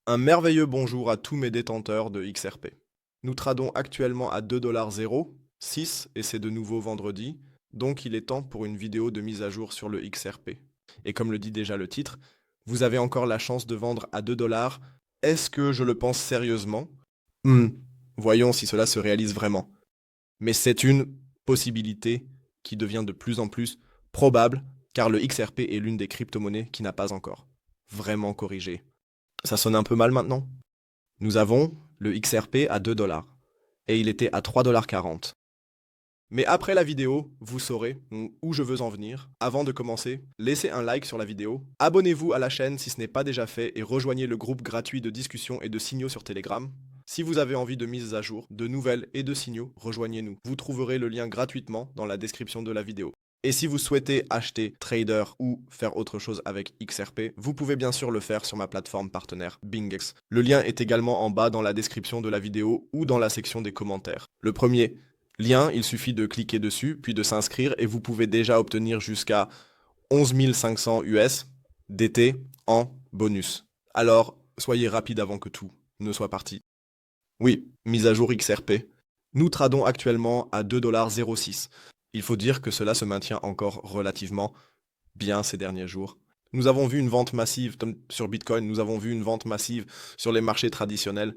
Un merveilleux bonjour à tous mes détenteurs de XRP. Nous tradons actuellement à 2,06$ et c'est de nouveau vendredi, donc il est temps pour une vidéo de mise à jour sur le XRP. Et comme le dit déjà le titre, vous avez encore la chance de vendre à 2$. Est-ce que je le pense sérieusement? Voyons si cela se réalise vraiment. Mais c'est une possibilité qui devient de plus en plus probable, car le XRP est l'une des crypto-monnaies qui n'a pas encore vraiment corrigé. Ça sonne un peu mal maintenant? Nous avons le XRP à 2$ et il était à 3,40$. Mais après la vidéo, vous saurez où je veux en venir. Avant de commencer, laissez un like sur la vidéo, abonnez-vous à la chaîne si ce n'est pas déjà fait et rejoignez le groupe gratuit de discussion et de signaux sur Telegram. Si vous avez envie de mises à jour, de nouvelles et de signaux, rejoignez-nous. Vous trouverez le lien gratuitement dans la description de la vidéo. Et si vous souhaitez acheter Trader ou faire autre chose avec XRP, vous pouvez bien sûr le faire sur ma plateforme partenaire BingX. Le lien est également en bas dans la description de la vidéo ou dans la section des commentaires. Le premier lien, il suffit de cliquer dessus, puis de s'inscrire et vous pouvez déjà obtenir jusqu'à 11 500 US d'été en bonus. Alors, soyez rapide avant que tout ne soit parti. Oui, mise à jour XRP. Nous tradons actuellement à 2,06$. Il faut dire que cela se maintient encore relativement bien ces derniers jours. Nous avons vu une vente massive sur Bitcoin, nous avons vu une vente massive sur les marchés traditionnels.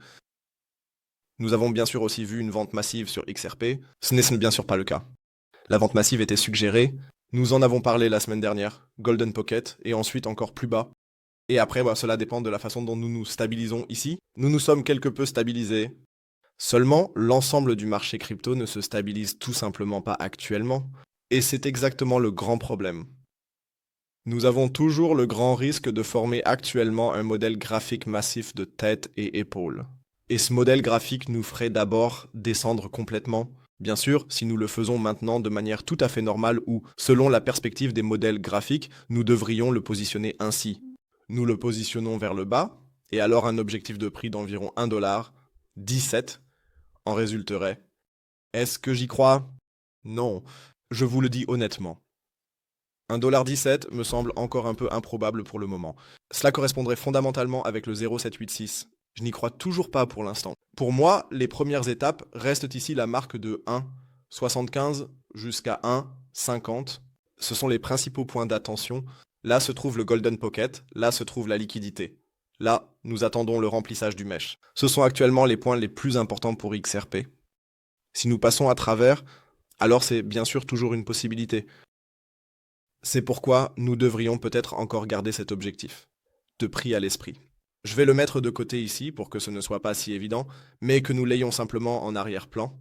Nous avons bien sûr aussi vu une vente massive sur XRP. Ce n'est bien sûr pas le cas. La vente massive était suggérée. Nous en avons parlé la semaine dernière, Golden Pocket, et ensuite encore plus bas. Et après, cela dépend de la façon dont nous nous stabilisons ici. Nous nous sommes quelque peu stabilisés. Seulement, l'ensemble du marché crypto ne se stabilise tout simplement pas actuellement. Et c'est exactement le grand problème. Nous avons toujours le grand risque de former actuellement un modèle graphique massif de tête et épaules. Et ce modèle graphique nous ferait d'abord descendre complètement. Bien sûr, si nous le faisons maintenant de manière tout à fait normale ou, selon la perspective des modèles graphiques, nous devrions le positionner ainsi. Nous le positionnons vers le bas, et alors un objectif de prix d'environ 1,17$ en résulterait. Est-ce que j'y crois? Non, je vous le dis honnêtement. 1,17$ me semble encore un peu improbable pour le moment. Cela correspondrait fondamentalement avec le 0,786. Je n'y crois toujours pas pour l'instant. Pour moi, les premières étapes restent ici la marque de 1,75 jusqu'à 1,50. Ce sont les principaux points d'attention. Là se trouve le Golden Pocket, là se trouve la liquidité. Là, nous attendons le remplissage du mesh. Ce sont actuellement les points les plus importants pour XRP. Si nous passons à travers, alors c'est bien sûr toujours une possibilité. C'est pourquoi nous devrions peut-être encore garder cet objectif de prix à l'esprit. Je vais le mettre de côté ici pour que ce ne soit pas si évident, mais que nous l'ayons simplement en arrière-plan.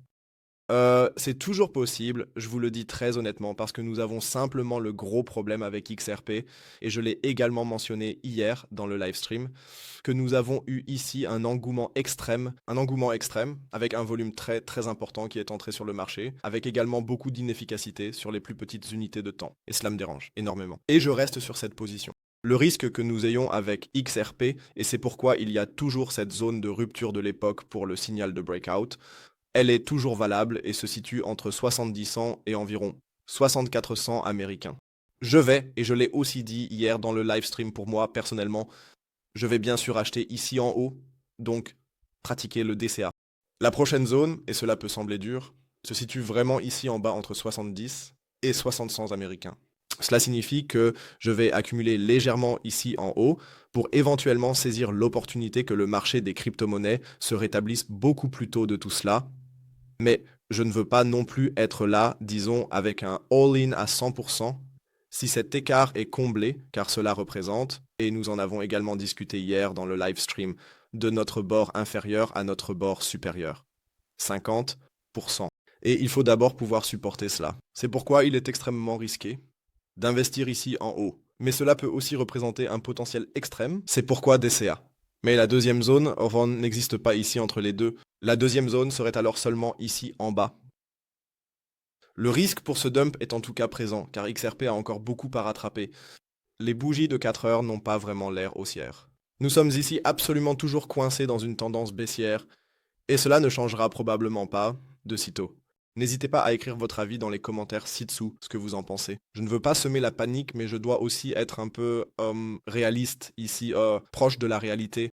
C'est toujours possible, je vous le dis très honnêtement, parce que nous avons simplement le gros problème avec XRP, et je l'ai également mentionné hier dans le live stream, que nous avons eu ici un engouement extrême, avec un volume très très important qui est entré sur le marché, avec également beaucoup d'inefficacité sur les plus petites unités de temps, et cela me dérange énormément. Et je reste sur cette position. Le risque que nous ayons avec XRP, et c'est pourquoi il y a toujours cette zone de rupture de l'époque pour le signal de breakout, elle est toujours valable et se situe entre 70-100 et environ 6400 américains. Je vais, et je l'ai aussi dit hier dans le live stream pour moi personnellement, je vais bien sûr acheter ici en haut, donc pratiquer le DCA. La prochaine zone, et cela peut sembler dur, se situe vraiment ici en bas entre 70 et 60 américains. Cela signifie que je vais accumuler légèrement ici en haut pour éventuellement saisir l'opportunité que le marché des crypto-monnaies se rétablisse beaucoup plus tôt de tout cela. Mais je ne veux pas non plus être là, disons, avec un all-in à 100%. Si cet écart est comblé, car cela représente, et nous en avons également discuté hier dans le live stream, de notre bord inférieur à notre bord supérieur. 50%. Et il faut d'abord pouvoir supporter cela. C'est pourquoi il est extrêmement risqué d'investir ici en haut. Mais cela peut aussi représenter un potentiel extrême, c'est pourquoi DCA. Mais la deuxième zone n'existe pas ici entre les deux. La deuxième zone serait alors seulement ici en bas. Le risque pour ce dump est en tout cas présent, car XRP a encore beaucoup à rattraper. Les bougies de 4 heures n'ont pas vraiment l'air haussières. Nous sommes ici absolument toujours coincés dans une tendance baissière, et cela ne changera probablement pas de sitôt. N'hésitez pas à écrire votre avis dans les commentaires ci-dessous, ce que vous en pensez. Je ne veux pas semer la panique, mais je dois aussi être un peu réaliste ici, proche de la réalité.